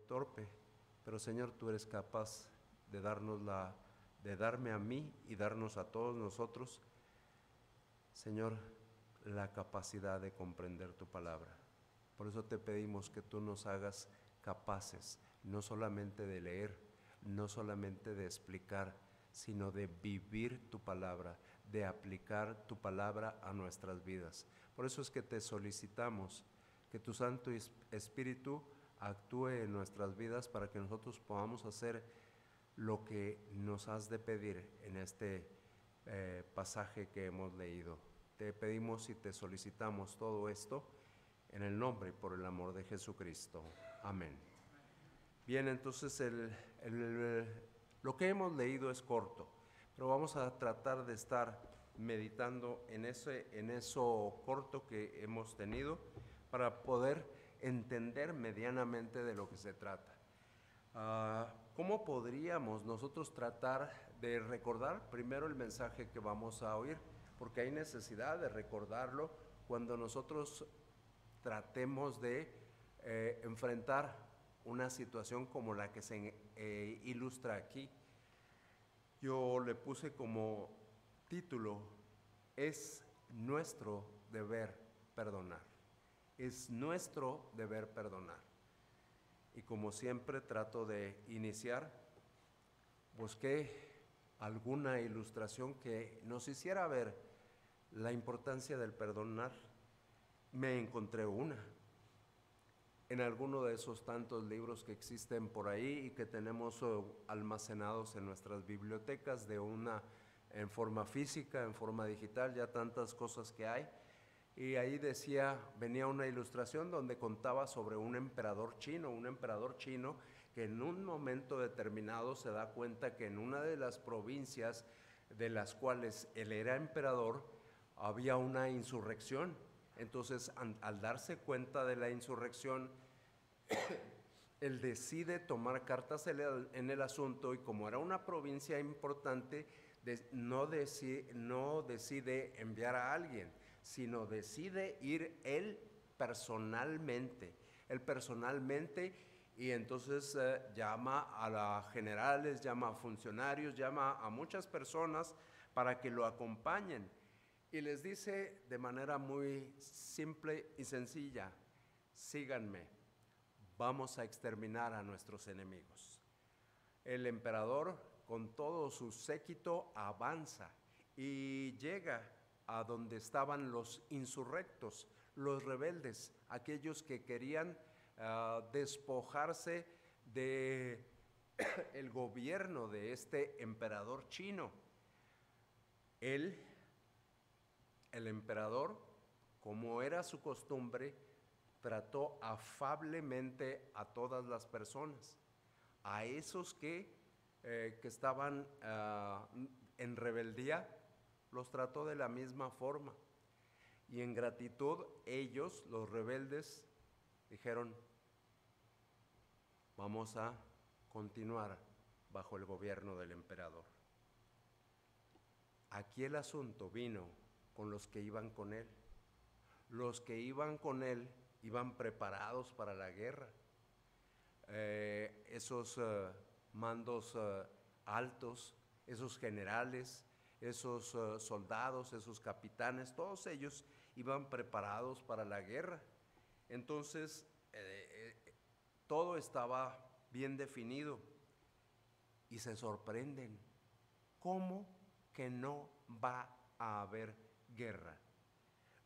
torpe, pero Señor, tú eres capaz de de darme a mí y darnos a todos nosotros, Señor, la capacidad de comprender tu palabra. Por eso te pedimos que tú nos hagas capaces, no solamente de leer, no solamente de explicar, sino de vivir tu palabra, de aplicar tu palabra a nuestras vidas. Por eso es que te solicitamos que tu Santo Espíritu actúe en nuestras vidas para que nosotros podamos hacer lo que nos has de pedir en este pasaje que hemos leído. Te pedimos y te solicitamos todo esto en el nombre y por el amor de Jesucristo. Amén. Bien, entonces lo que hemos leído es corto, pero vamos a tratar de estar meditando en eso corto que hemos tenido para poder entender medianamente de lo que se trata. ¿Cómo podríamos nosotros tratar de recordar primero el mensaje que vamos a oír? Porque hay necesidad de recordarlo cuando nosotros tratemos de enfrentar una situación como la que se ilustra aquí. Yo le puse como título, es nuestro deber perdonar. Es nuestro deber perdonar. Y como siempre trato de iniciar, busqué alguna ilustración que nos hiciera ver la importancia del perdonar. Me encontré una en alguno de esos tantos libros que existen por ahí y que tenemos almacenados en nuestras bibliotecas en forma física, en forma digital, ya tantas cosas que hay. Y ahí venía una ilustración donde contaba sobre un emperador chino que en un momento determinado se da cuenta que en una de las provincias de las cuales él era emperador había una insurrección. Entonces, al darse cuenta de la insurrección, él decide tomar cartas en el asunto y como era una provincia importante, no decide enviar a alguien, sino decide ir él personalmente, y entonces llama a generales, llama a funcionarios, llama a muchas personas para que lo acompañen y les dice de manera muy simple y sencilla, síganme, vamos a exterminar a nuestros enemigos. El emperador con todo su séquito avanza y llega a donde estaban los insurrectos, los rebeldes, aquellos que querían despojarse de el gobierno de este emperador chino. El emperador, como era su costumbre, trató afablemente a todas las personas, a esos que estaban en rebeldía, los trató de la misma forma. Y en gratitud ellos, los rebeldes, dijeron, vamos a continuar bajo el gobierno del emperador. Aquí el asunto vino con los que iban con él. Los que iban con él iban preparados para la guerra. Esos mandos altos, esos generales, esos soldados, esos capitanes, todos ellos iban preparados para la guerra. Entonces, todo estaba bien definido y se sorprenden. ¿Cómo que no va a haber guerra?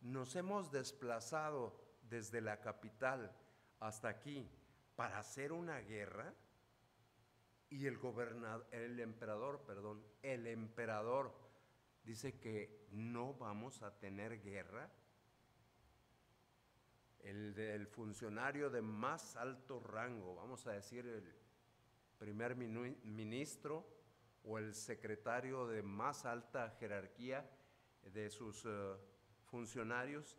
Nos hemos desplazado desde la capital hasta aquí para hacer una guerra y el emperador dice que no vamos a tener guerra. El funcionario de más alto rango, vamos a decir el primer ministro o el secretario de más alta jerarquía de sus funcionarios,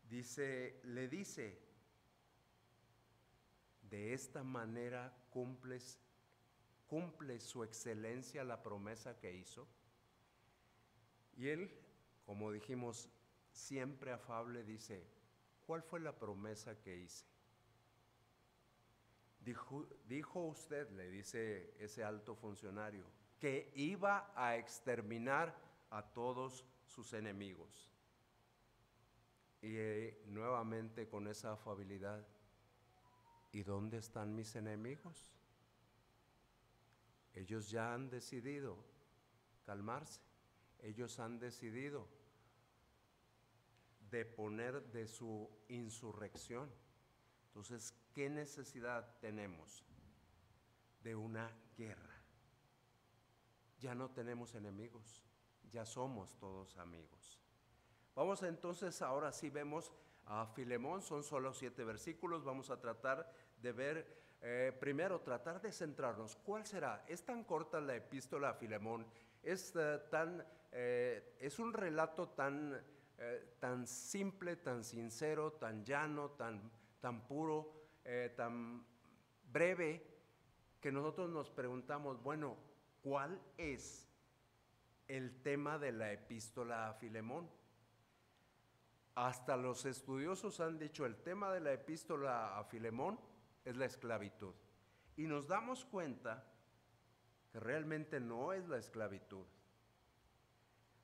le dice, de esta manera cumple su excelencia la promesa que hizo. Y él, como dijimos, siempre afable, dice, ¿cuál fue la promesa que hice? Dijo usted, le dice ese alto funcionario, que iba a exterminar a todos sus enemigos. Y nuevamente con esa afabilidad, ¿y dónde están mis enemigos? Ellos ya han decidido calmarse, ellos han decidido deponer de su insurrección. Entonces, ¿qué necesidad tenemos de una guerra? Ya no tenemos enemigos, ya somos todos amigos. Vamos entonces, ahora sí vemos a Filemón, son solo 7 versículos, vamos a tratar de ver, primero tratar de centrarnos. ¿Cuál será? Es tan corta la epístola a Filemón, es un relato tan simple, tan sincero, tan llano, tan puro, tan breve, que nosotros nos preguntamos, bueno, ¿cuál es el tema de la epístola a Filemón? Hasta los estudiosos han dicho, el tema de la epístola a Filemón es la esclavitud. Y nos damos cuenta que realmente no es la esclavitud.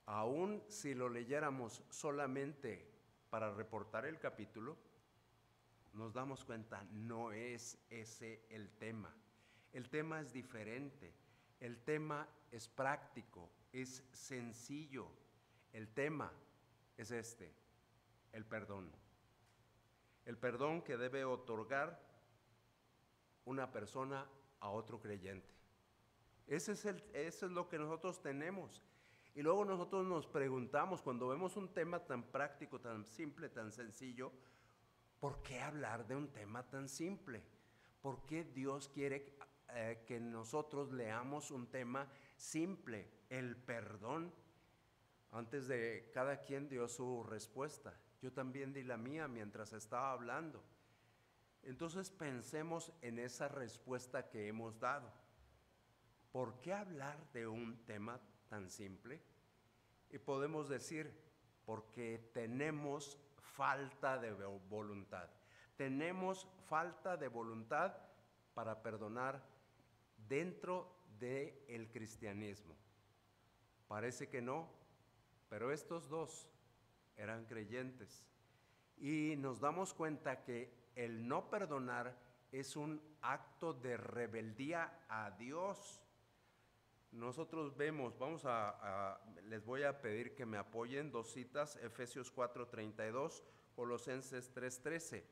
Aún si lo leyéramos solamente para reportar el capítulo, nos damos cuenta, no es ese el tema. El tema es diferente, el tema es práctico, es sencillo. El tema es el perdón. El perdón que debe otorgar una persona a otro creyente. Eso es lo que nosotros tenemos. Y luego nosotros nos preguntamos, cuando vemos un tema tan práctico, tan simple, tan sencillo, ¿por qué hablar de un tema tan simple? ¿Por qué Dios quiere que nosotros leamos un tema simple, el perdón? Antes de cada quien dio su respuesta. Yo también di la mía mientras estaba hablando. Entonces pensemos en esa respuesta que hemos dado. ¿Por qué hablar de un tema tan simple? Y podemos decir, porque tenemos falta de voluntad. Tenemos falta de voluntad para perdonar dentro del cristianismo. Parece que no, pero estos dos eran creyentes. Y nos damos cuenta que el no perdonar es un acto de rebeldía a Dios. Nosotros vemos, les voy a pedir que me apoyen 2 citas, Efesios 4:32, Colosenses 3:13,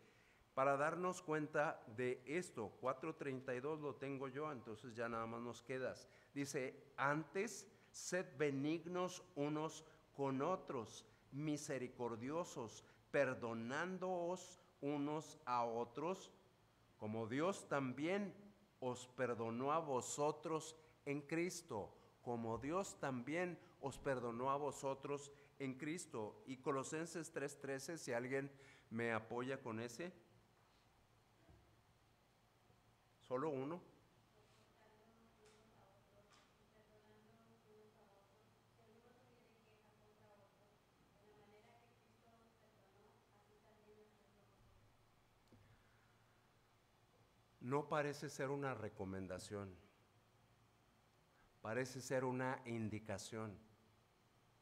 para darnos cuenta de esto. 4:32 lo tengo yo, entonces ya nada más nos quedas. Dice, antes sed benignos unos con otros, misericordiosos, perdonándoos unos a otros, como Dios también os perdonó a vosotros en Cristo, como Dios también os perdonó a vosotros en Cristo. Y Colosenses 3:13, si alguien me apoya con ese. Solo uno. No parece ser una recomendación, parece ser una indicación.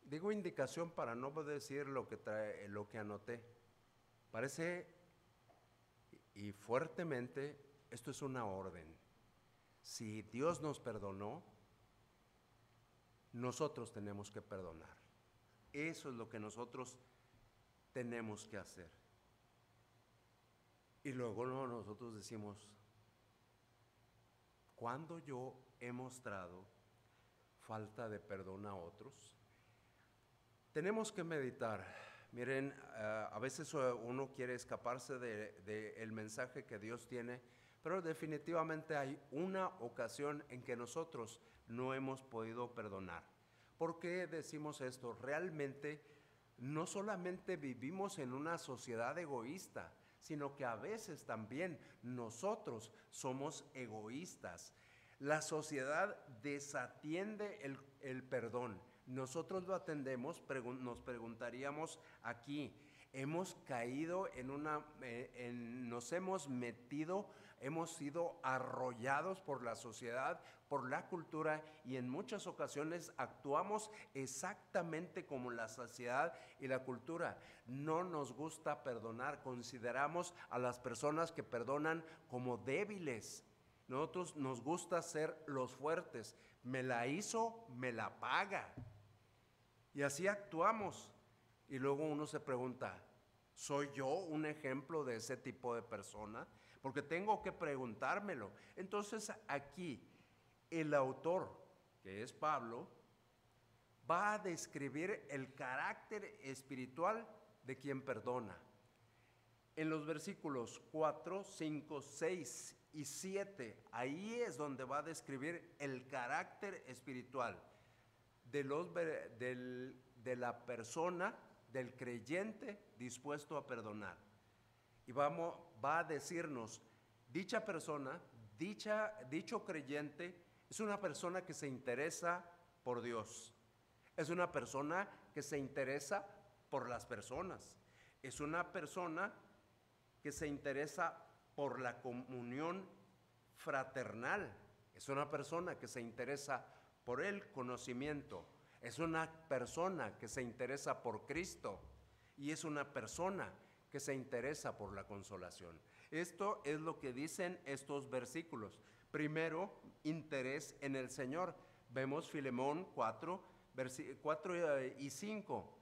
Digo indicación para no decir lo que anoté. Parece, y fuertemente, esto es una orden. Si Dios nos perdonó, nosotros tenemos que perdonar. Eso es lo que nosotros tenemos que hacer. Y luego nosotros decimos, ¿cuándo yo he mostrado falta de perdón a otros? Tenemos que meditar. Miren, a veces uno quiere escaparse del mensaje que Dios tiene, pero definitivamente hay una ocasión en que nosotros no hemos podido perdonar. ¿Por qué decimos esto? Realmente no solamente vivimos en una sociedad egoísta, sino que a veces también nosotros somos egoístas. La sociedad desatiende el perdón. Nosotros lo atendemos, nos preguntaríamos aquí, hemos caído nos hemos metido, hemos sido arrollados por la sociedad, por la cultura, y en muchas ocasiones actuamos exactamente como la sociedad y la cultura. No nos gusta perdonar, consideramos a las personas que perdonan como débiles. Nosotros nos gusta ser los fuertes. Me la hizo, me la paga. Y así actuamos. Y luego uno se pregunta, ¿soy yo un ejemplo de ese tipo de persona? Porque tengo que preguntármelo. Entonces aquí el autor, que es Pablo, va a describir el carácter espiritual de quien perdona. En los versículos 4, 5, 6 y 7, ahí es donde va a describir el carácter espiritual de la persona, del creyente dispuesto a perdonar. Y va a decirnos, dicha persona, dicho creyente, es una persona que se interesa por Dios. Es una persona que se interesa por las personas. Es una persona que se interesa por la comunión fraternal. Es una persona que se interesa por el conocimiento. Es una persona que se interesa por Cristo. Y es una persona que se interesa por la consolación. Esto es lo que dicen estos versículos. Primero, interés en el Señor. Vemos Filemón 4 y 5.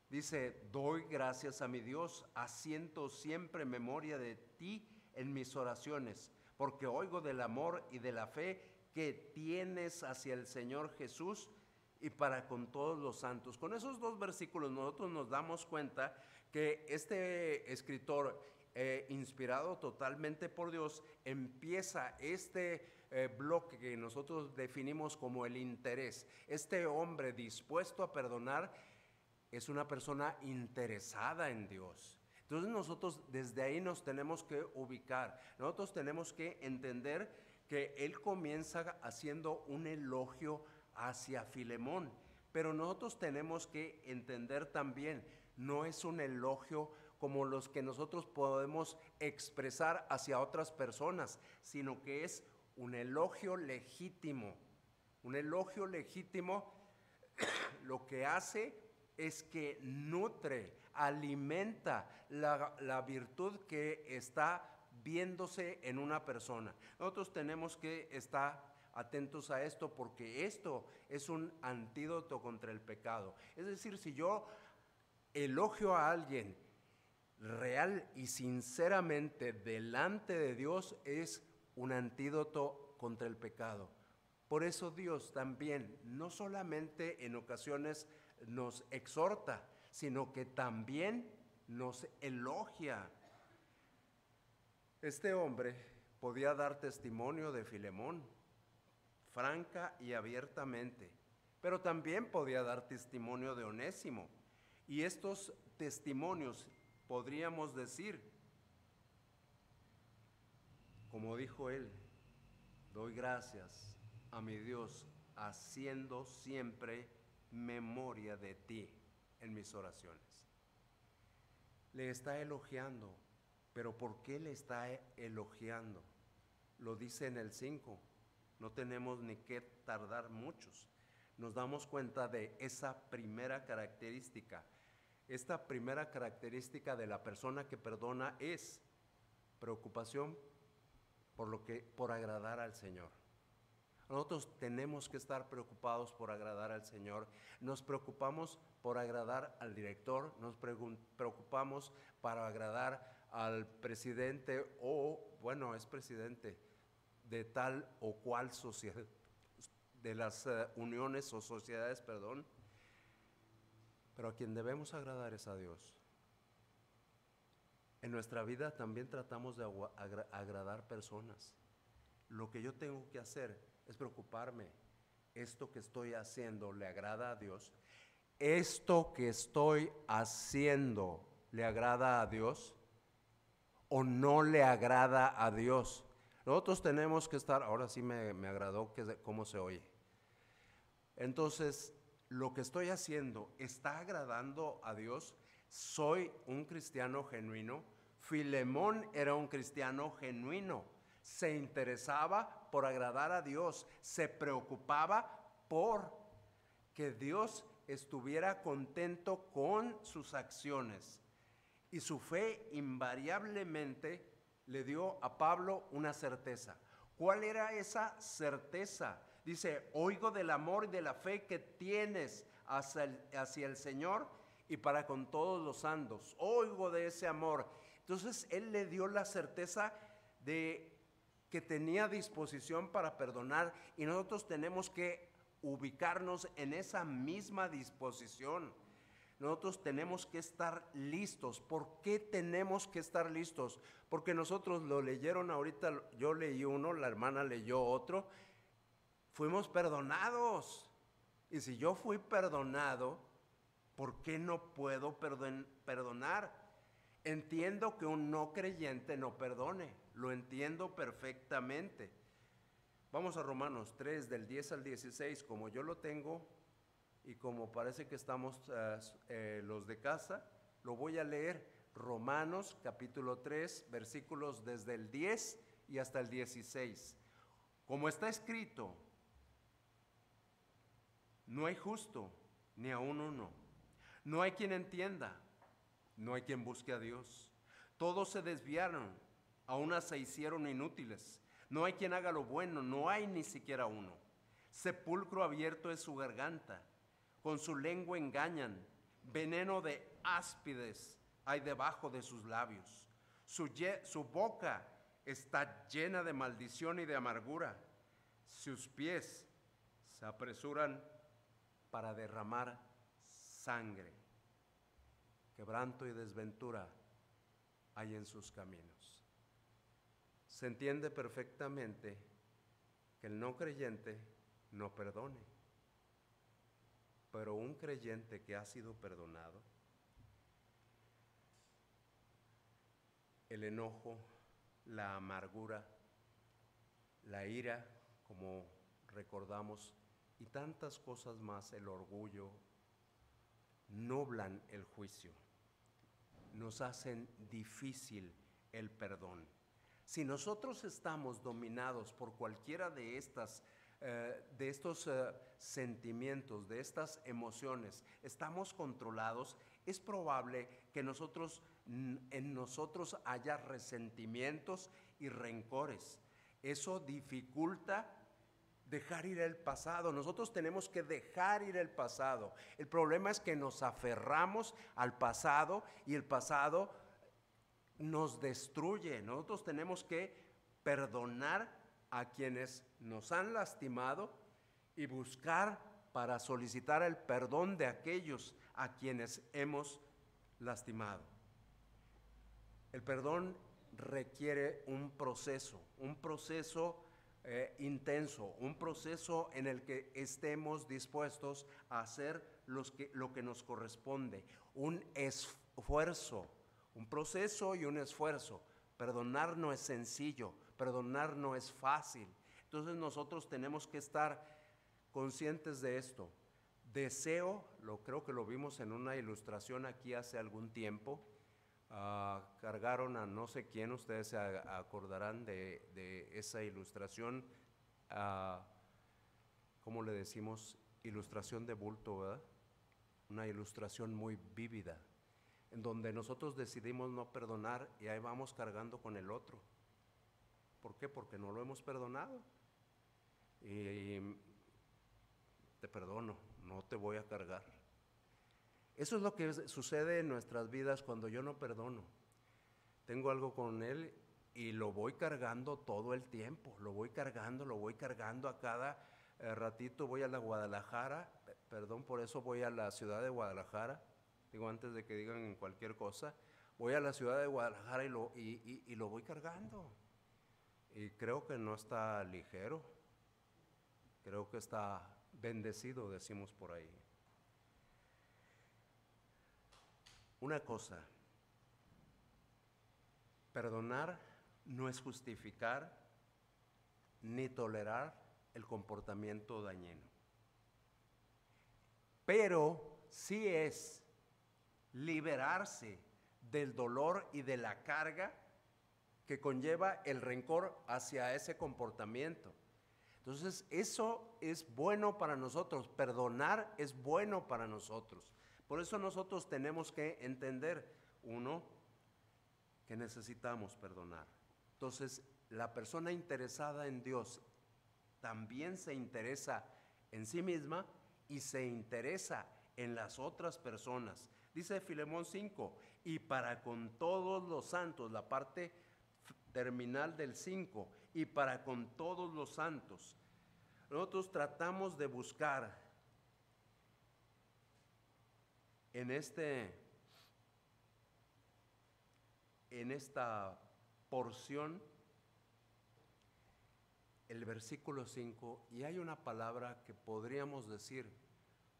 Dice, doy gracias a mi Dios, haciendo siempre memoria de ti en mis oraciones, porque oigo del amor y de la fe que tienes hacia el Señor Jesús y para con todos los santos. Con esos dos versículos nosotros nos damos cuenta que este escritor, inspirado totalmente por Dios, empieza este bloque que nosotros definimos como el interés. Este hombre dispuesto a perdonar es una persona interesada en Dios. Entonces nosotros desde ahí nos tenemos que ubicar. Nosotros tenemos que entender que él comienza haciendo un elogio hacia Filemón, pero nosotros tenemos que entender también, no es un elogio como los que nosotros podemos expresar hacia otras personas, sino que es un elogio legítimo. Un elogio legítimo lo que hace es que nutre, alimenta la virtud que está viéndose en una persona. Nosotros tenemos que estar atentos a esto, porque esto es un antídoto contra el pecado. Es decir, si yo elogio a alguien real y sinceramente delante de Dios, es un antídoto contra el pecado. Por eso Dios también, no solamente en ocasiones nos exhorta, sino que también nos elogia. Este hombre podía dar testimonio de Filemón, franca y abiertamente, pero también podía dar testimonio de Onésimo. Y estos testimonios podríamos decir, como dijo él, doy gracias a mi Dios, haciendo siempre memoria de ti en mis oraciones. Le está elogiando, pero ¿por qué le está elogiando? Lo dice en el 5, no tenemos ni que tardar muchos. Nos damos cuenta de esa primera característica. Esta primera característica de la persona que perdona es preocupación por agradar al Señor. Nosotros tenemos que estar preocupados por agradar al Señor. Nos preocupamos por agradar al director, nos preocupamos para agradar al presidente es presidente de tal o cual sociedad, de las uniones o sociedades, pero a quien debemos agradar es a Dios. En nuestra vida también tratamos de agradar personas. Lo que yo tengo que hacer es preocuparme. ¿Esto que estoy haciendo le agrada a Dios? ¿Esto que estoy haciendo le agrada a Dios o no le agrada a Dios? Nosotros tenemos que estar, ahora sí me agradó cómo se oye. Entonces, lo que estoy haciendo, ¿está agradando a Dios? soy un cristiano genuino. Filemón era un cristiano genuino. Se interesaba por agradar a Dios. Se preocupaba por que Dios estuviera contento con sus acciones. Y su fe invariablemente le dio a Pablo una certeza. ¿Cuál era esa certeza? Dice, oigo del amor y de la fe que tienes hacia el Señor y para con todos los santos. Oigo de ese amor. Entonces él le dio la certeza de que tenía disposición para perdonar, y nosotros tenemos que ubicarnos en esa misma disposición. Nosotros tenemos que estar listos. ¿Por qué tenemos que estar listos? Porque nosotros lo leyeron ahorita, yo leí uno, la hermana leyó otro. Fuimos perdonados. Y si yo fui perdonado, ¿por qué no puedo perdonar? Entiendo que un no creyente no perdone. Lo entiendo perfectamente. Vamos a Romanos 3, del 10 al 16, como yo lo tengo. Y como parece que estamos los de casa, lo voy a leer. Romanos capítulo 3, versículos desde el 10 y hasta el 16. Como está escrito, no hay justo, ni aun uno. No hay quien entienda, no hay quien busque a Dios. Todos se desviaron, a unas se hicieron inútiles. No hay quien haga lo bueno, no hay ni siquiera uno. Sepulcro abierto es su garganta. Con su lengua engañan, veneno de áspides hay debajo de sus labios. Su boca está llena de maldición y de amargura. Sus pies se apresuran para derramar sangre. Quebranto y desventura hay en sus caminos. Se entiende perfectamente que el no creyente no perdone. Pero un creyente que ha sido perdonado, el enojo, la amargura, la ira, como recordamos, y tantas cosas más, el orgullo, nublan el juicio, nos hacen difícil el perdón. Si nosotros estamos dominados por cualquiera de estos sentimientos, de estas emociones, estamos controlados, es probable que en nosotros haya resentimientos y rencores. Eso dificulta dejar ir el pasado. Nosotros tenemos que dejar ir el pasado. El problema es que nos aferramos al pasado y el pasado nos destruye. Nosotros tenemos que perdonar a quienes nos han lastimado y buscar para solicitar el perdón de aquellos a quienes hemos lastimado. El perdón requiere un proceso intenso, un proceso en el que estemos dispuestos a hacer lo que nos corresponde, un esfuerzo, un proceso y un esfuerzo. Perdonar no es sencillo, perdonar no es fácil. Entonces nosotros tenemos que estar conscientes de esto. Deseo, creo que lo vimos en una ilustración aquí hace algún tiempo. Cargaron a no sé quién, ustedes se acordarán de esa ilustración, ¿cómo le decimos? Ilustración de bulto, ¿verdad? Una ilustración muy vívida, en donde nosotros decidimos no perdonar y ahí vamos cargando con el otro. ¿Por qué? Porque no lo hemos perdonado. Y te perdono, no te voy a cargar. Eso es lo que sucede en nuestras vidas cuando yo no perdono. Tengo algo con él y lo voy cargando todo el tiempo, lo voy cargando a cada ratito. Voy a la Guadalajara, perdón, por eso voy a la ciudad de Guadalajara, digo antes de que digan cualquier cosa, voy a la ciudad de Guadalajara y lo voy cargando. Y creo que no está ligero, creo que está bendecido, decimos por ahí. Una cosa, perdonar no es justificar ni tolerar el comportamiento dañino, pero sí es liberarse del dolor y de la carga que conlleva el rencor hacia ese comportamiento. Entonces, eso es bueno para nosotros, perdonar es bueno para nosotros. Por eso nosotros tenemos que entender, uno, que necesitamos perdonar. Entonces, la persona interesada en Dios también se interesa en sí misma y se interesa en las otras personas. Dice Filemón 5, y para con todos los santos, la parte terminal del 5, y para con todos los santos. Nosotros tratamos de buscar en esta porción el versículo 5, y hay una palabra que podríamos decir,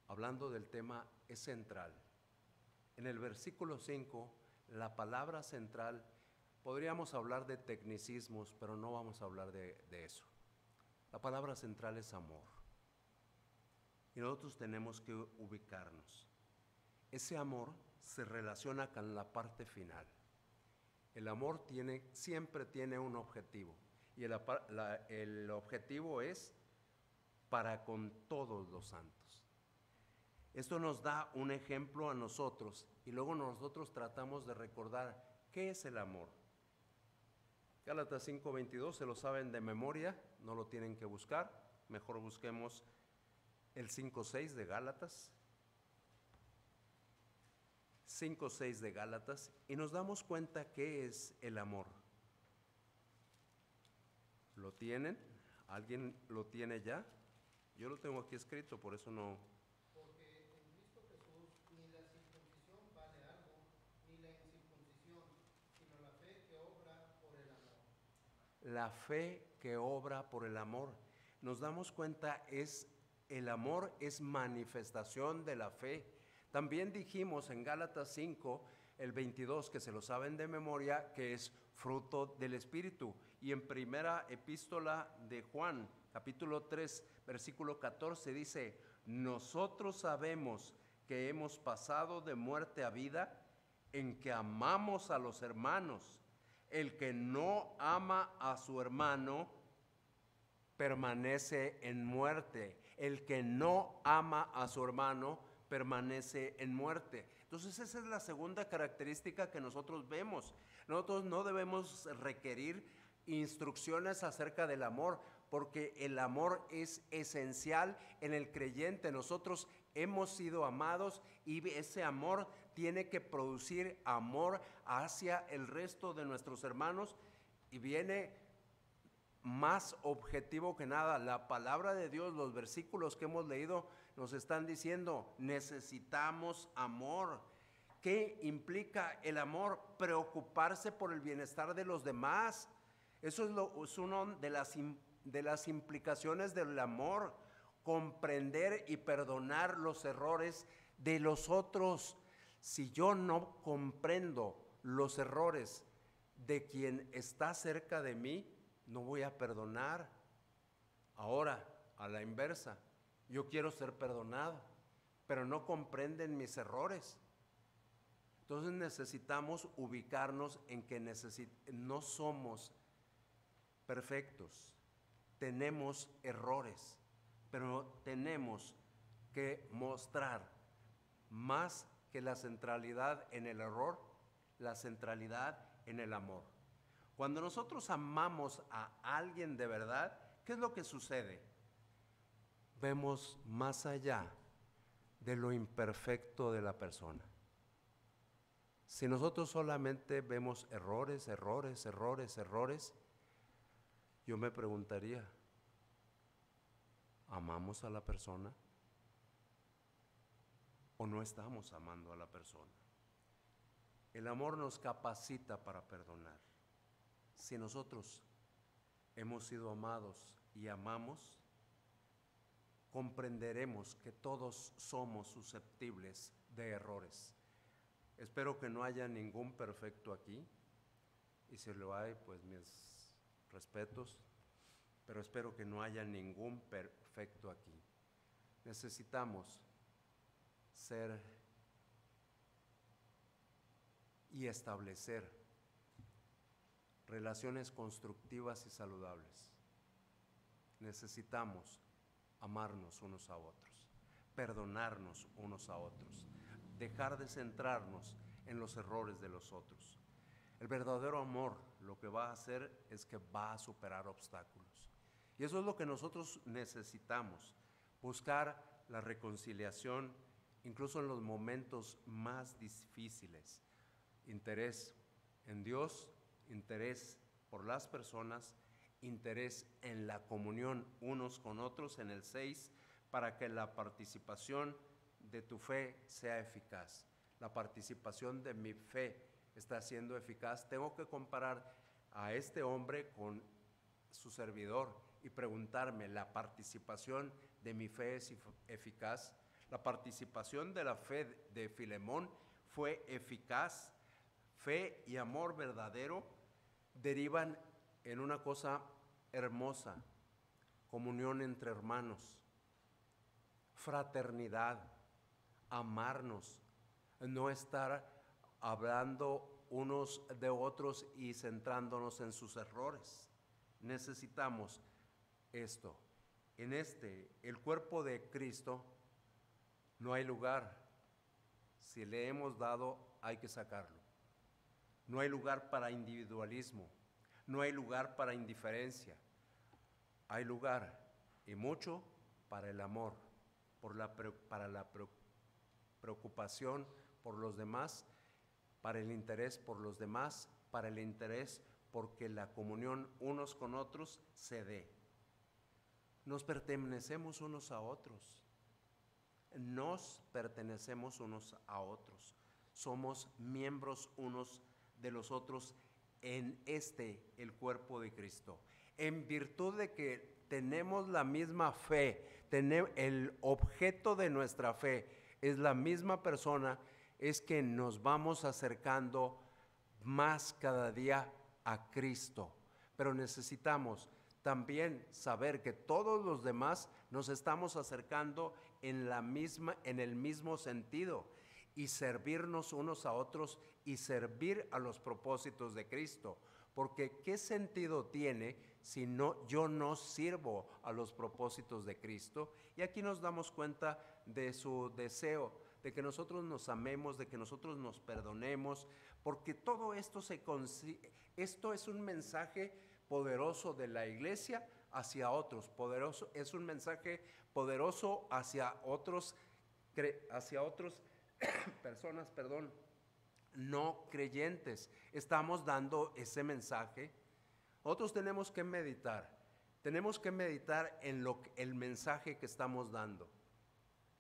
hablando del tema, es central. En el versículo 5, la palabra central, podríamos hablar de tecnicismos, pero no vamos a hablar de eso. La palabra central es amor. Y nosotros tenemos que ubicarnos. Ese amor se relaciona con la parte final. El amor siempre tiene un objetivo. Y el objetivo es para con todos los santos. Esto nos da un ejemplo a nosotros y luego nosotros tratamos de recordar qué es el amor. Gálatas 5:22, se lo saben de memoria, no lo tienen que buscar, mejor busquemos el 5:6 de Gálatas. 5:6 de Gálatas y nos damos cuenta qué es el amor. ¿Lo tienen? ¿Alguien lo tiene ya? Yo lo tengo aquí escrito, por eso no. Porque en Cristo Jesús ni la circuncisión vale algo, ni la incircuncisión, sino la fe que obra por el amor. La fe que obra por el amor. Nos damos cuenta, el amor es manifestación de la fe. También dijimos en Gálatas 5, el 22, que se lo saben de memoria, que es fruto del Espíritu. Y en primera epístola de Juan, capítulo 3, versículo 14, dice, nosotros sabemos que hemos pasado de muerte a vida en que amamos a los hermanos. El que no ama a su hermano permanece en muerte. El que no ama a su hermano permanece en muerte. Entonces esa es la segunda característica que nosotros vemos. Nosotros no debemos requerir instrucciones acerca del amor, porque el amor es esencial en el creyente. Nosotros hemos sido amados y ese amor tiene que producir amor hacia el resto de nuestros hermanos, y viene más objetivo que nada. La palabra de Dios, los versículos que hemos leído nos están diciendo, necesitamos amor. ¿Qué implica el amor? Preocuparse por el bienestar de los demás. Eso es una de las implicaciones del amor. Comprender y perdonar los errores de los otros. Si yo no comprendo los errores de quien está cerca de mí, no voy a perdonar. Ahora, a la inversa, yo quiero ser perdonado, pero no comprenden mis errores. Entonces necesitamos ubicarnos en que no somos perfectos, tenemos errores, pero tenemos que mostrar más que la centralidad en el error, la centralidad en el amor. Cuando nosotros amamos a alguien de verdad, ¿qué es lo que sucede? Vemos más allá de lo imperfecto de la persona. Si nosotros solamente vemos errores, yo me preguntaría, ¿amamos a la persona? ¿O no estamos amando a la persona? El amor nos capacita para perdonar. Si nosotros hemos sido amados y amamos, comprenderemos que todos somos susceptibles de errores. Espero que no haya ningún perfecto aquí, y si lo hay, pues mis respetos, pero espero que no haya ningún perfecto aquí. Necesitamos ser y establecer relaciones constructivas y saludables. Necesitamos amarnos unos a otros, perdonarnos unos a otros, dejar de centrarnos en los errores de los otros. El verdadero amor lo que va a hacer es que va a superar obstáculos. Y eso es lo que nosotros necesitamos, buscar la reconciliación incluso en los momentos más difíciles. Interés en Dios, interés por las personas, interés en la comunión unos con otros en el 6, para que la participación de tu fe sea eficaz. La participación de mi fe está siendo eficaz. Tengo que comparar a este hombre con su servidor y preguntarme, ¿la participación de mi fe es eficaz? La participación de la fe de Filemón fue eficaz. Fe y amor verdadero derivan en una cosa hermosa: comunión entre hermanos, fraternidad, amarnos, no estar hablando unos de otros y centrándonos en sus errores. Necesitamos esto. En el cuerpo de Cristo, no hay lugar. Si le hemos dado, hay que sacarlo. No hay lugar para individualismo, no hay lugar para indiferencia. Hay lugar, y mucho, para el amor, para la preocupación por los demás, para el interés por los demás, para el interés porque la comunión unos con otros se dé. Nos pertenecemos unos a otros. Nos pertenecemos unos a otros. Somos miembros unos de los otros en el cuerpo de Cristo. En virtud de que tenemos la misma fe, el objeto de nuestra fe es la misma persona, es que nos vamos acercando más cada día a Cristo. Pero necesitamos también saber que todos los demás nos estamos acercando en el mismo sentido, y servirnos unos a otros y servir a los propósitos de Cristo. Porque ¿qué sentido tiene si yo no sirvo a los propósitos de Cristo? Y aquí nos damos cuenta de su deseo, de que nosotros nos amemos, de que nosotros nos perdonemos, porque todo esto esto es un mensaje poderoso de la iglesia hacia otros, es un mensaje poderoso hacia otros personas, no creyentes. Estamos dando ese mensaje. Nosotros tenemos que meditar en el mensaje que estamos dando.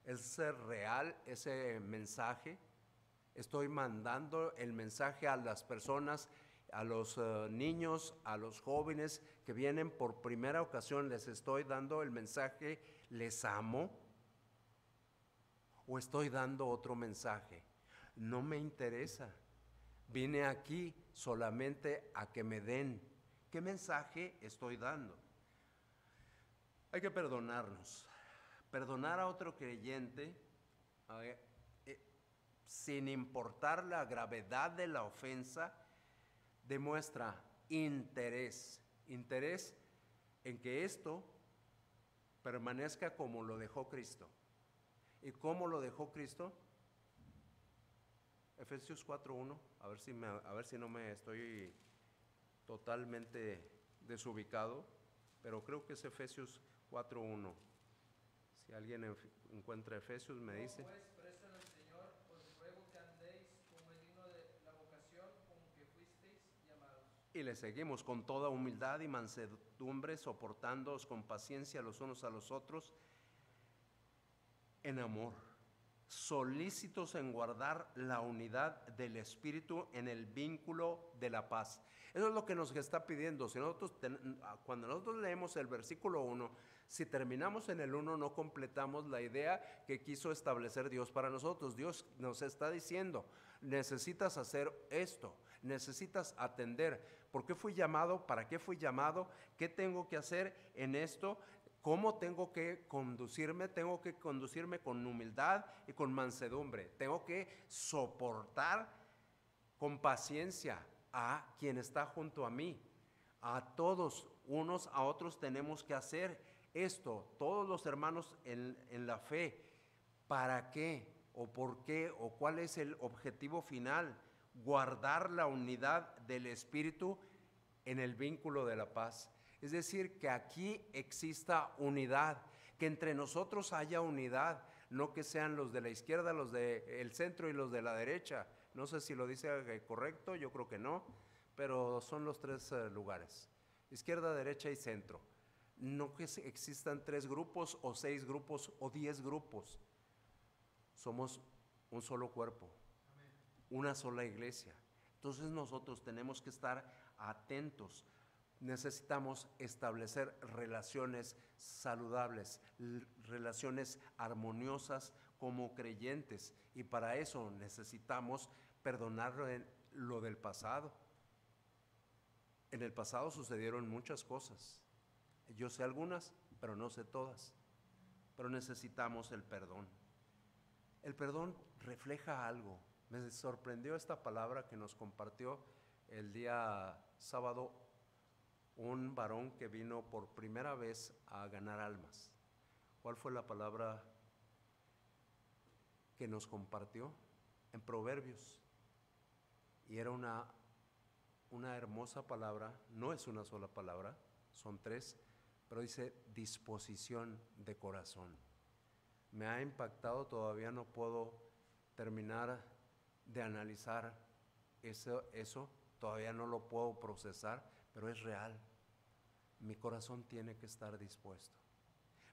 ¿Es real ese mensaje? Estoy mandando el mensaje a las personas, a los niños, a los jóvenes que vienen por primera ocasión. Les estoy dando el mensaje, les amo, o estoy dando otro mensaje. No me interesa. Vine aquí solamente a que me den. ¿Qué mensaje estoy dando? Hay que perdonarnos. Perdonar a otro creyente, sin importar la gravedad de la ofensa, demuestra interés en que esto permanezca como lo dejó Cristo. ¿Y cómo lo dejó Cristo? Efesios 4:1, a ver si no me estoy totalmente desubicado, pero creo que es Efesios 4:1. Si alguien encuentra Efesios, me dice. Pues presto en el Señor, os ruego que andéis como es digno de la vocación con que fuisteis llamados. Y le seguimos: con toda humildad y mansedumbre, soportándoos con paciencia los unos a los otros, en amor, solícitos en guardar la unidad del Espíritu en el vínculo de la paz. Eso es lo que nos está pidiendo. Cuando nosotros leemos el versículo 1, si terminamos en el 1, no completamos la idea que quiso establecer Dios para nosotros. Dios nos está diciendo: necesitas hacer esto, necesitas atender. ¿Por qué fui llamado? ¿Para qué fui llamado? ¿Qué tengo que hacer en esto? ¿Cómo tengo que conducirme? Tengo que conducirme con humildad y con mansedumbre. Tengo que soportar con paciencia a quien está junto a mí. A todos, unos a otros tenemos que hacer esto, todos los hermanos en la fe. ¿Para qué? ¿O por qué? ¿O cuál es el objetivo final? Guardar la unidad del Espíritu en el vínculo de la paz. Es decir, que aquí exista unidad, que entre nosotros haya unidad, no que sean los de la izquierda, los del centro y los de la derecha. No sé si lo dice correcto, yo creo que no, pero son los tres lugares: izquierda, derecha y centro. No que existan 3 grupos o 6 grupos o 10 grupos. Somos un solo cuerpo, una sola iglesia. Entonces nosotros tenemos que estar atentos. Necesitamos establecer relaciones saludables, relaciones armoniosas como creyentes, y para eso necesitamos perdonar lo del pasado. En el pasado sucedieron muchas cosas. Yo sé algunas, pero no sé todas. Pero necesitamos el perdón. El perdón refleja algo. Me sorprendió esta palabra que nos compartió el día sábado un varón que vino por primera vez a ganar almas. ¿Cuál fue la palabra que nos compartió? En Proverbios. Y era una hermosa palabra. No es una sola palabra, son 3, pero dice disposición de corazón. Me ha impactado, todavía no puedo terminar de analizar eso, todavía no lo puedo procesar, pero es real. Mi corazón tiene que estar dispuesto.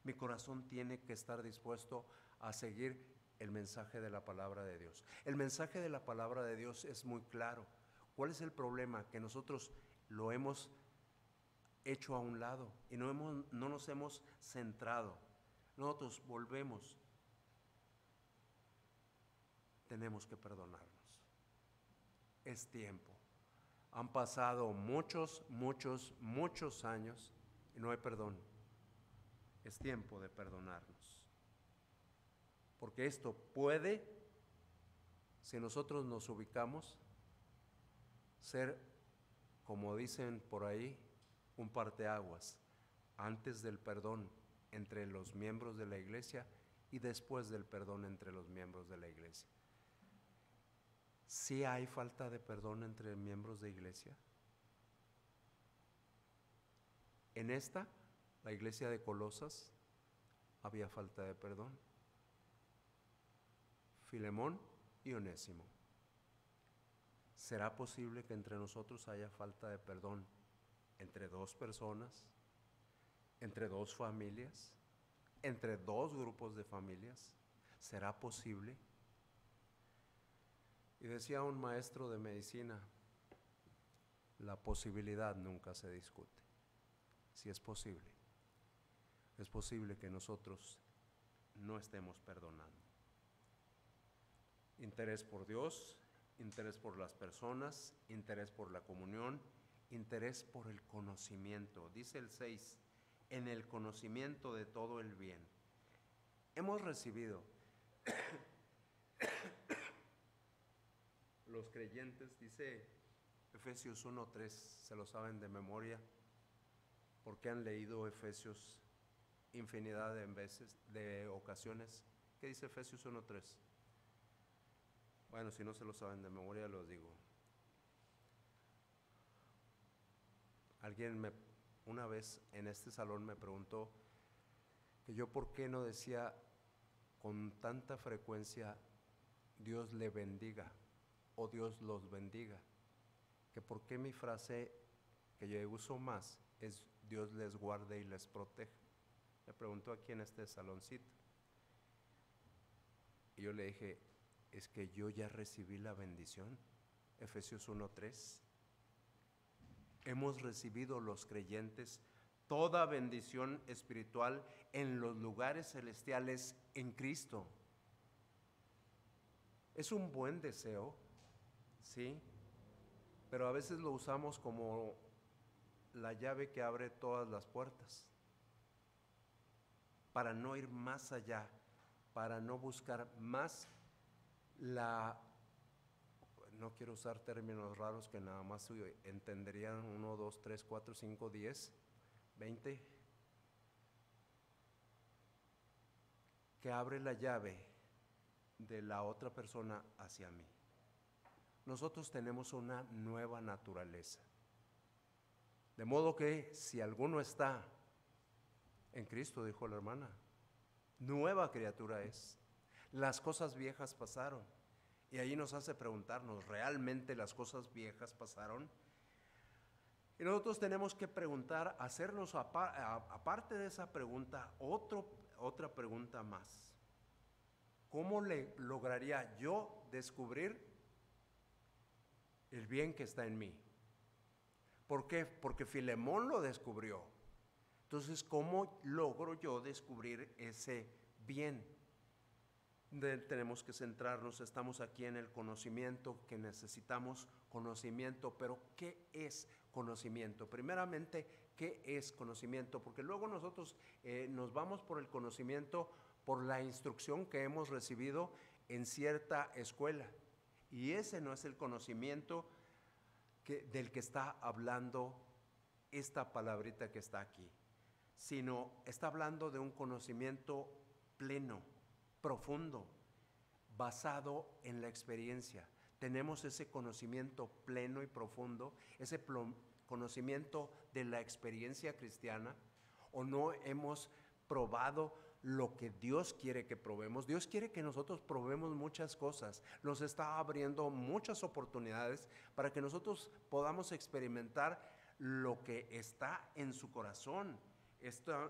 Mi corazón tiene que estar dispuesto a seguir el mensaje de la palabra de Dios. El mensaje de la palabra de Dios es muy claro. ¿Cuál es el problema? Que nosotros lo hemos hecho a un lado y no nos hemos centrado. Nosotros volvemos. Tenemos que perdonarnos. Es tiempo. Han pasado muchos años y no hay perdón. Es tiempo de perdonarnos. Porque esto puede, si nosotros nos ubicamos, ser, como dicen por ahí, un parteaguas antes del perdón entre los miembros de la iglesia y después del perdón entre los miembros de la iglesia. ¿Sí hay falta de perdón entre miembros de iglesia? En la iglesia de Colosas, había falta de perdón. Filemón y Onésimo. ¿Será posible que entre nosotros haya falta de perdón entre 2 personas, entre 2 familias, entre 2 grupos de familias? ¿Será posible? Y decía un maestro de medicina, la posibilidad nunca se discute. Si es posible que nosotros no estemos perdonando. Interés por Dios, interés por las personas, interés por la comunión, interés por el conocimiento. Dice el 6, en el conocimiento de todo el bien. Hemos recibido, los creyentes, dice Efesios 1:3, se lo saben de memoria, porque han leído Efesios infinidad de ocasiones. ¿Qué dice Efesios 1:3? Bueno, si no se lo saben de memoria, los digo. Alguien una vez en este salón me preguntó que yo por qué no decía con tanta frecuencia Dios le bendiga o Dios los bendiga, que por qué mi frase que yo uso más es Dios les guarde y les proteja. Me preguntó aquí en este saloncito y yo le dije, es que yo ya recibí la bendición. Efesios 1:3. Hemos recibido los creyentes toda bendición espiritual en los lugares celestiales en Cristo. Es un buen deseo, ¿sí? Pero a veces lo usamos como la llave que abre todas las puertas, para no ir más allá, para no buscar más no quiero usar términos raros que nada más entenderían 1, 2, 3, 4, 5, 10, 20, que abre la llave de la otra persona hacia mí. Nosotros tenemos una nueva naturaleza. De modo que si alguno está en Cristo, dijo la hermana, nueva criatura es. Las cosas viejas pasaron. Y ahí nos hace preguntarnos, ¿realmente las cosas viejas pasaron? Y nosotros tenemos que preguntar, hacernos aparte de esa pregunta, otra pregunta más. ¿Cómo le lograría yo descubrir el bien que está en mí? ¿Por qué? Porque Filemón lo descubrió. Entonces, ¿cómo logro yo descubrir ese bien? Tenemos que centrarnos, estamos aquí en el conocimiento, que necesitamos conocimiento, pero ¿qué es conocimiento? Primeramente, ¿qué es conocimiento? Porque luego nosotros nos vamos por el conocimiento, por la instrucción que hemos recibido en cierta escuela, y ese no es el conocimiento del que está hablando esta palabrita que está aquí, sino está hablando de un conocimiento pleno, profundo, basado en la experiencia. Tenemos ese conocimiento pleno y profundo, ese conocimiento de la experiencia cristiana, o no hemos probado lo que Dios quiere que probemos. Dios quiere que nosotros probemos muchas cosas, nos está abriendo muchas oportunidades para que nosotros podamos experimentar lo que está en su corazón.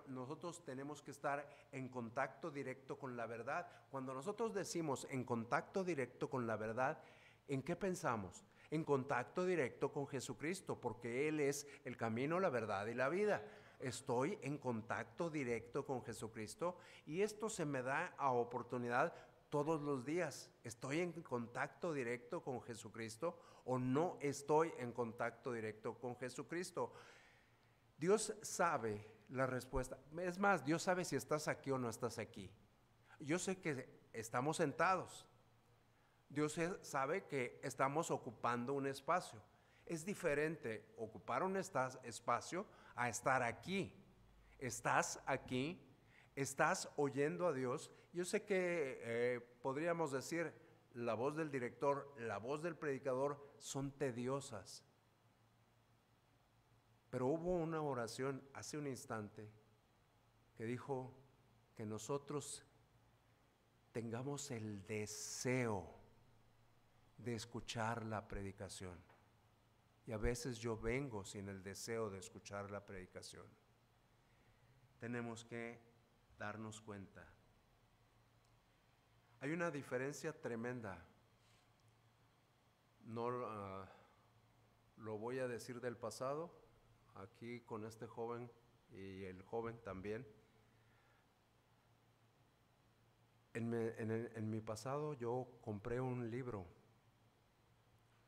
Nosotros tenemos que estar en contacto directo con la verdad. Cuando nosotros decimos en contacto directo con la verdad, ¿en qué pensamos? En contacto directo con Jesucristo, porque Él es el camino, la verdad y la vida. Estoy en contacto directo con Jesucristo y esto se me da a oportunidad todos los días. ¿Estoy en contacto directo con Jesucristo o no estoy en contacto directo con Jesucristo? Dios sabe la respuesta. Es más, Dios sabe si estás aquí o no estás aquí. Yo sé que estamos sentados. Dios sabe que estamos ocupando un espacio. Es diferente ocupar un espacio a estar aquí. Estás aquí, estás oyendo a Dios. Yo sé que podríamos decir, la voz del director, la voz del predicador son tediosas. Pero hubo una oración hace un instante que dijo que nosotros tengamos el deseo de escuchar la predicación. Y a veces yo vengo sin el deseo de escuchar la predicación. Tenemos que darnos cuenta. Hay una diferencia tremenda. No lo voy a decir del pasado, aquí con este joven y el joven también. En mi pasado yo compré un libro,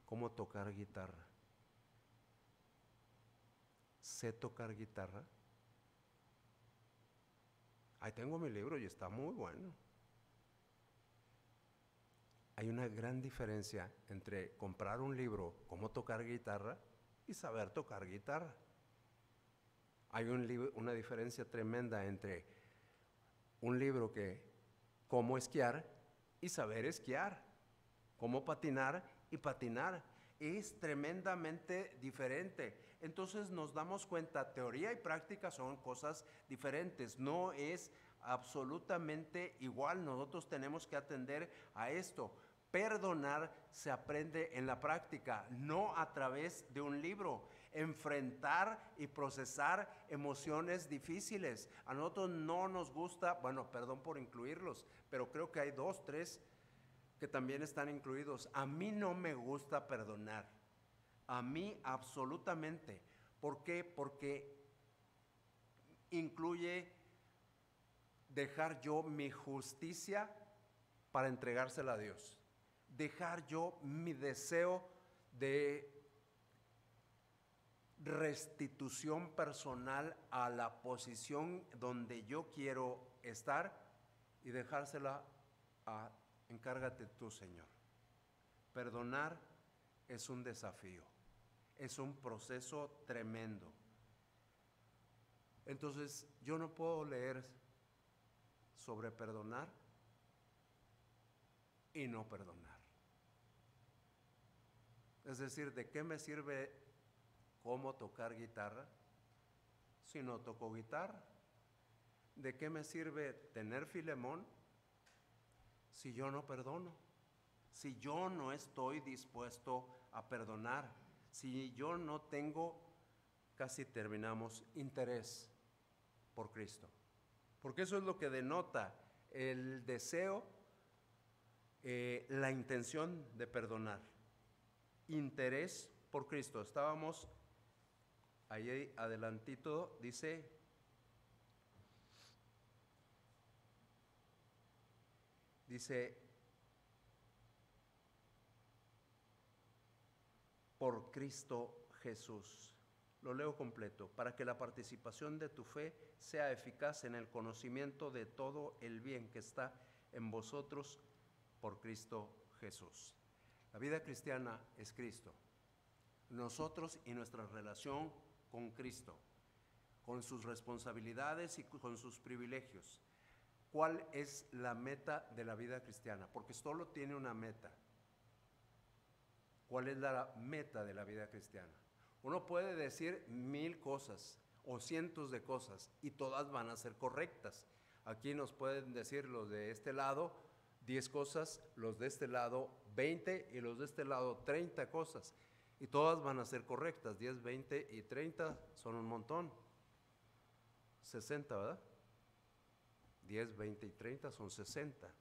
Cómo tocar guitarra. ¿Sé tocar guitarra? Ahí tengo mi libro y está muy bueno. Hay una gran diferencia entre comprar un libro, Cómo tocar guitarra, y saber tocar guitarra. Hay una diferencia tremenda entre un libro que cómo esquiar y saber esquiar, cómo patinar y patinar. Es tremendamente diferente. Entonces nos damos cuenta, teoría y práctica son cosas diferentes, no es absolutamente igual. Nosotros tenemos que atender a esto. Perdonar se aprende en la práctica, no a través de un libro. Enfrentar y procesar emociones difíciles. A nosotros no nos gusta, bueno, perdón por incluirlos, pero creo que hay 2, 3 que también están incluidos. A mí no me gusta perdonar. A mí absolutamente. ¿Por qué? Porque incluye dejar yo mi justicia para entregársela a Dios. Dejar yo mi deseo de restitución personal a la posición donde yo quiero estar y dejársela a encárgate tú, Señor. Perdonar es un desafío, es un proceso tremendo. Entonces, yo no puedo leer sobre perdonar y no perdonar. Es decir, ¿de qué me sirve cómo tocar guitarra si no toco guitarra? ¿De qué me sirve tener Filemón si yo no perdono? Si yo no estoy dispuesto a perdonar, si yo no tengo, casi terminamos, interés por Cristo. Porque eso es lo que denota el deseo, la intención de perdonar. Interés por Cristo. Estábamos ahí adelantito, dice, por Cristo Jesús. Lo leo completo. Para que la participación de tu fe sea eficaz en el conocimiento de todo el bien que está en vosotros por Cristo Jesús. La vida cristiana es Cristo. Nosotros y nuestra relación con Cristo, con sus responsabilidades y con sus privilegios. ¿Cuál es la meta de la vida cristiana? Porque solo tiene una meta. ¿Cuál es la meta de la vida cristiana? Uno puede decir 1000 cosas o cientos de cosas y todas van a ser correctas. Aquí nos pueden decir los de este lado 10 cosas, los de este lado 20 y los de este lado 30 cosas. Y todas van a ser correctas. 10, 20 y 30 son un montón. 60, ¿verdad? 10, 20 y 30 son 60.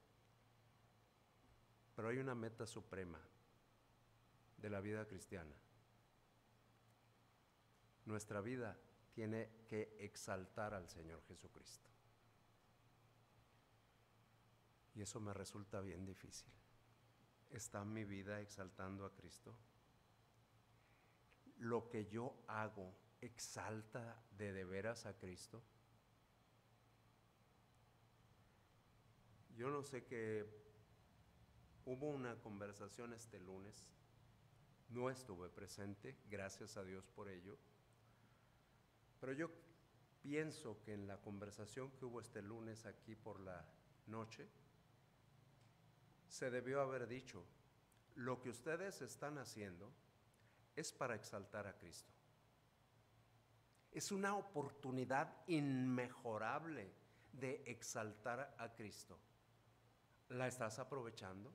Pero hay una meta suprema de la vida cristiana. Nuestra vida tiene que exaltar al Señor Jesucristo. Y eso me resulta bien difícil. ¿Está mi vida exaltando a Cristo? ¿Lo que yo hago exalta de veras a Cristo? Yo no sé, que hubo una conversación este lunes. No estuve presente, gracias a Dios por ello. Pero yo pienso que en la conversación que hubo este lunes aquí por la noche, se debió haber dicho: lo que ustedes están haciendo es para exaltar a Cristo. Es una oportunidad inmejorable de exaltar a Cristo. ¿La estás aprovechando?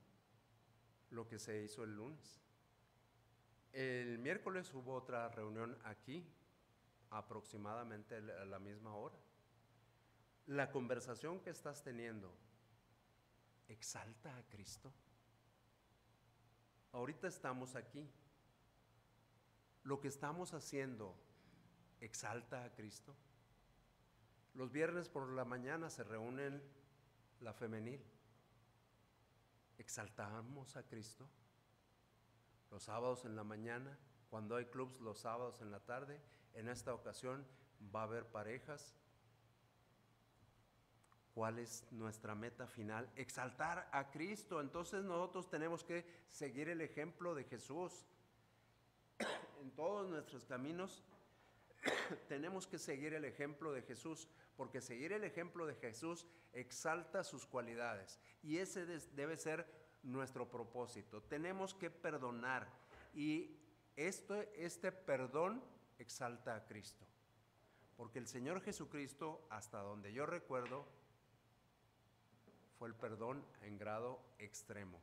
Lo que se hizo el lunes. El miércoles hubo otra reunión aquí, aproximadamente a la misma hora. La conversación que estás teniendo exalta a Cristo. Ahorita estamos aquí. Lo que estamos haciendo exalta a Cristo. Los viernes por la mañana se reúnen la femenil. ¿Exaltamos a Cristo? Los sábados en la mañana, cuando hay clubs los sábados en la tarde, en esta ocasión va a haber parejas. ¿Cuál es nuestra meta final? Exaltar a Cristo. Entonces nosotros tenemos que seguir el ejemplo de Jesús. En todos nuestros caminos tenemos que seguir el ejemplo de Jesús, porque seguir el ejemplo de Jesús exalta sus cualidades, y ese debe ser nuestro propósito. Tenemos que perdonar, y este perdón exalta a Cristo, porque el Señor Jesucristo, hasta donde yo recuerdo, fue el perdón en grado extremo.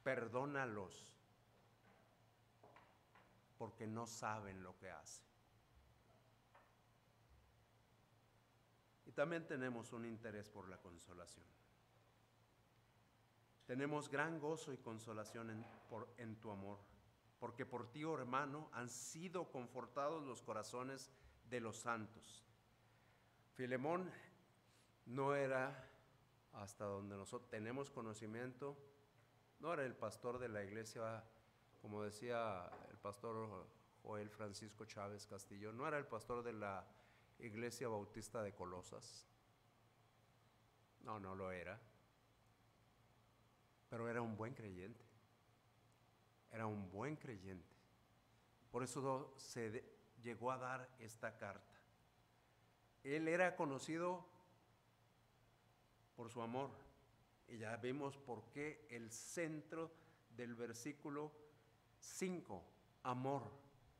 Perdónalos, porque no saben lo que hacen. Y también tenemos un interés por la consolación. Tenemos gran gozo y consolación en tu amor, porque por ti, oh hermano, han sido confortados los corazones de los santos. Filemón no era, hasta donde nosotros tenemos conocimiento, no era el pastor de la iglesia, como decía el pastor Joel Francisco Chávez Castillo, no era el pastor de la Iglesia Bautista de Colosas. No lo era. Pero era un buen creyente. era un buen creyente. Por eso llegó a dar esta carta. Él era conocido por su amor. Y ya vimos por qué el centro del versículo 5, amor.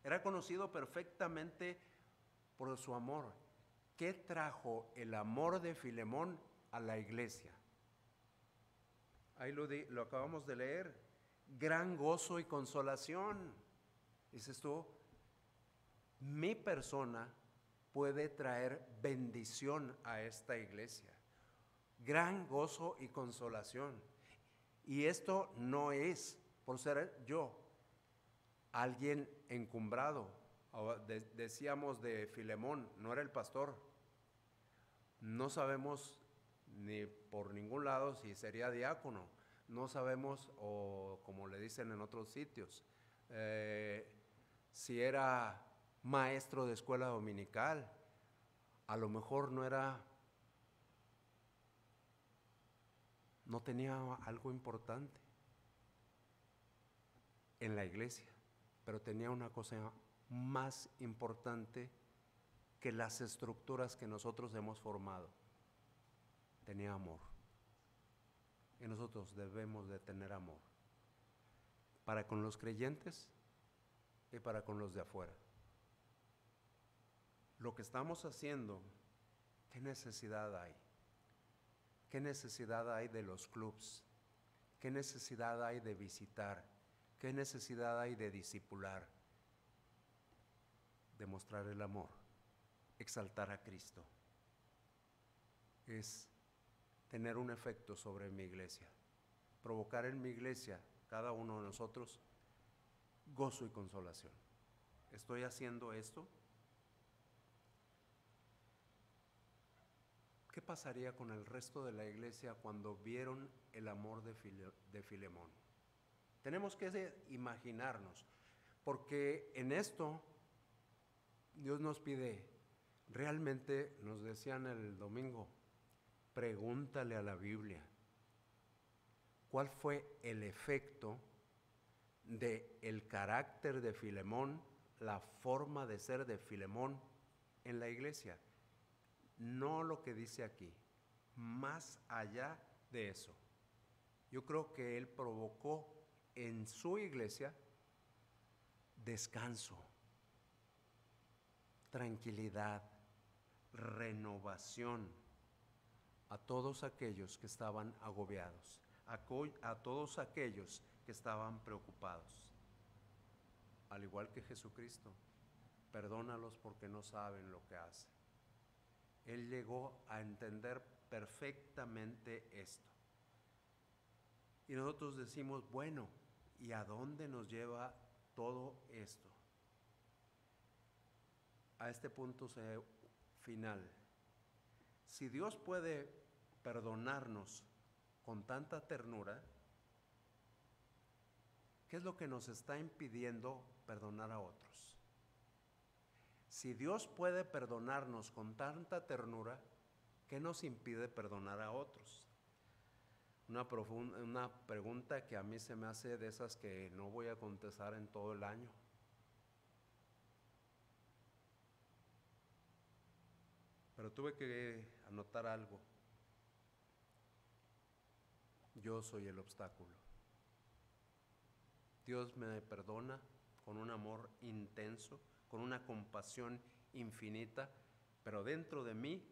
Era conocido perfectamente por su amor. ¿Qué trajo el amor de Filemón a la iglesia? Ahí lo acabamos de leer. Gran gozo y consolación. Dices tú, mi persona puede traer bendición a esta iglesia. Gran gozo y consolación. Y esto no es por ser yo alguien encumbrado. Decíamos de Filemón, no era el pastor. No sabemos ni por ningún lado si sería diácono. No sabemos, o como le dicen en otros sitios, si era maestro de escuela dominical. A lo mejor no tenía algo importante en la iglesia, pero tenía una cosa más importante que las estructuras que nosotros hemos formado. Tenía amor. Y nosotros debemos de tener amor para con los creyentes y para con los de afuera. Lo que estamos haciendo, ¿qué necesidad hay? ¿Qué necesidad hay de los clubs? ¿Qué necesidad hay de visitar? ¿Qué necesidad hay de discipular? Demostrar el amor, exaltar a Cristo. Es tener un efecto sobre mi iglesia, provocar en mi iglesia, cada uno de nosotros, gozo y consolación. ¿Estoy haciendo esto? ¿Qué pasaría con el resto de la iglesia cuando vieron el amor de Filemón? Tenemos que imaginarnos, porque en esto Dios nos pide, realmente nos decían el domingo, pregúntale a la Biblia, ¿cuál fue el efecto del carácter de Filemón, la forma de ser de Filemón en la iglesia? No lo que dice aquí, más allá de eso. Yo creo que él provocó en su iglesia descanso, tranquilidad, renovación a todos aquellos que estaban agobiados, a todos aquellos que estaban preocupados. Al igual que Jesucristo, perdónalos porque no saben lo que hacen. Él llegó a entender perfectamente esto. Y nosotros decimos, bueno, ¿y a dónde nos lleva todo esto? A este punto final. Si Dios puede perdonarnos con tanta ternura, ¿qué es lo que nos está impidiendo perdonar a otros? Si Dios puede perdonarnos con tanta ternura, ¿qué nos impide perdonar a otros? Una pregunta que a mí se me hace de esas que no voy a contestar en todo el año. Pero tuve que anotar algo. Yo soy el obstáculo. Dios me perdona con un amor intenso, con una compasión infinita, pero dentro de mí,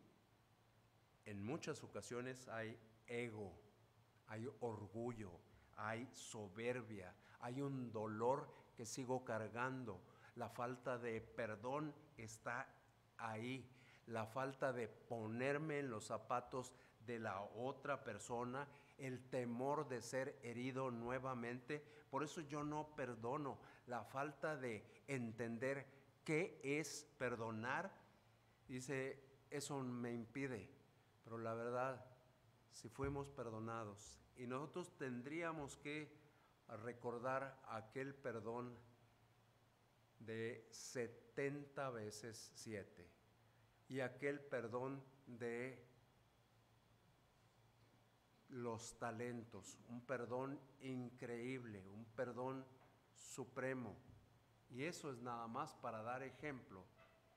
en muchas ocasiones hay ego, hay orgullo, hay soberbia, hay un dolor que sigo cargando. La falta de perdón está ahí. La falta de ponerme en los zapatos de la otra persona, el temor de ser herido nuevamente. Por eso yo no perdono. La falta de entender qué es perdonar, dice, eso me impide. Pero la verdad, si fuimos perdonados, y nosotros tendríamos que recordar aquel perdón de 70 veces 7 y aquel perdón de los talentos, un perdón increíble, un perdón supremo. Y eso es nada más para dar ejemplo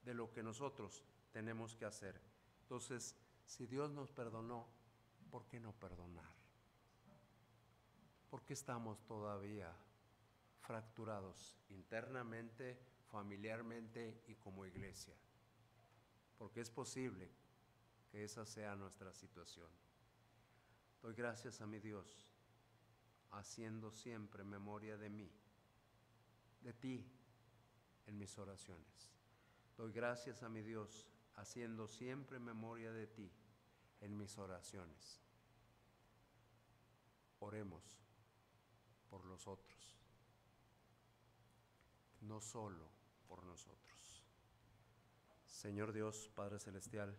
de lo que nosotros tenemos que hacer. Entonces, si Dios nos perdonó, ¿por qué no perdonar? ¿Por qué estamos todavía fracturados internamente, familiarmente y como iglesia? Porque es posible que esa sea nuestra situación. Doy gracias a mi Dios, haciendo siempre memoria de mí, de ti, en mis oraciones. Doy gracias a mi Dios, haciendo siempre memoria de ti en mis oraciones. Oremos por los otros, no solo por nosotros. Señor Dios, Padre Celestial,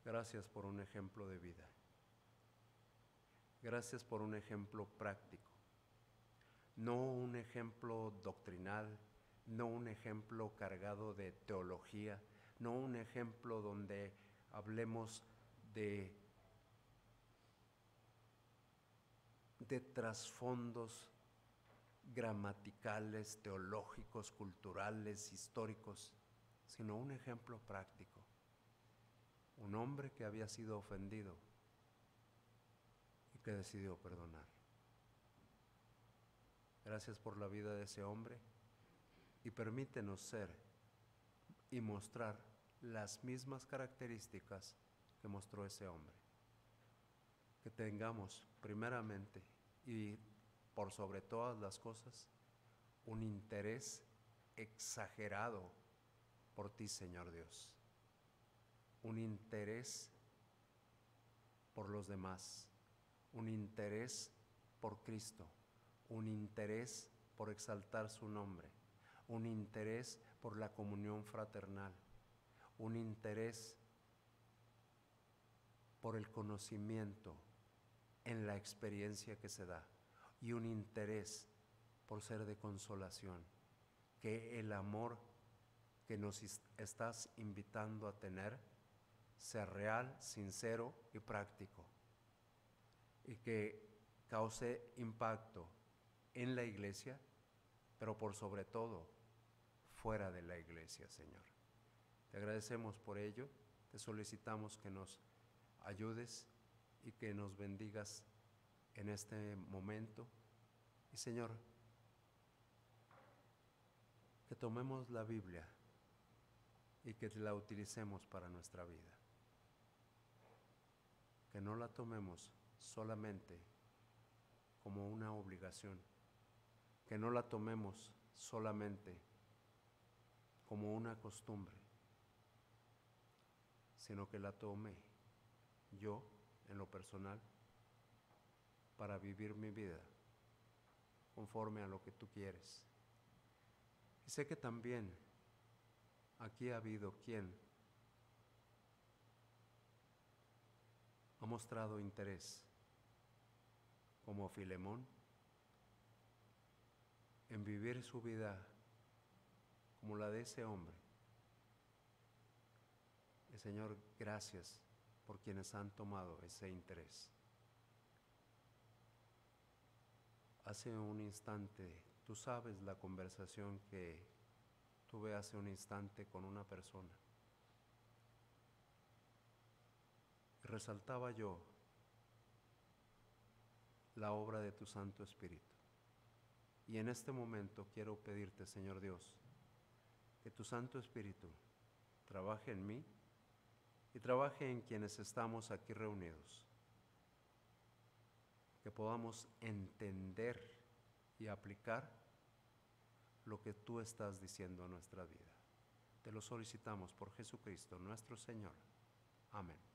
gracias por un ejemplo de vida. Gracias por un ejemplo práctico. No un ejemplo doctrinal, no un ejemplo cargado de teología, no un ejemplo donde hablemos de trasfondos gramaticales, teológicos, culturales, históricos, sino un ejemplo práctico. Un hombre que había sido ofendido y que decidió perdonar. Gracias por la vida de ese hombre y permítenos ser y mostrar las mismas características que mostró ese hombre. Que tengamos primeramente y por sobre todas las cosas un interés exagerado por ti, Señor Dios. Un interés por los demás, un interés por Cristo, un interés por exaltar su nombre, un interés por la comunión fraternal, un interés por el conocimiento en la experiencia que se da y un interés por ser de consolación, que el amor que nos estás invitando a tener sea real, sincero y práctico y que cause impacto en la iglesia, pero por sobre todo fuera de la iglesia, Señor. Te agradecemos por ello, te solicitamos que nos ayudes y que nos bendigas en este momento. Y Señor, que tomemos la Biblia y que la utilicemos para nuestra vida. Que no la tomemos solamente como una obligación, que no la tomemos solamente como una costumbre, sino que la tome yo en lo personal para vivir mi vida conforme a lo que tú quieres. Y sé que también aquí ha habido quien ha mostrado interés, como Filemón, en vivir su vida como la de ese hombre. Y Señor, gracias por quienes han tomado ese interés. Hace un instante, tú sabes la conversación que tuve hace un instante con una persona. Y resaltaba yo la obra de tu Santo Espíritu. Y en este momento quiero pedirte, Señor Dios, que tu Santo Espíritu trabaje en mí y trabaje en quienes estamos aquí reunidos. Que podamos entender y aplicar lo que tú estás diciendo a nuestra vida. Te lo solicitamos por Jesucristo, nuestro Señor. Amén.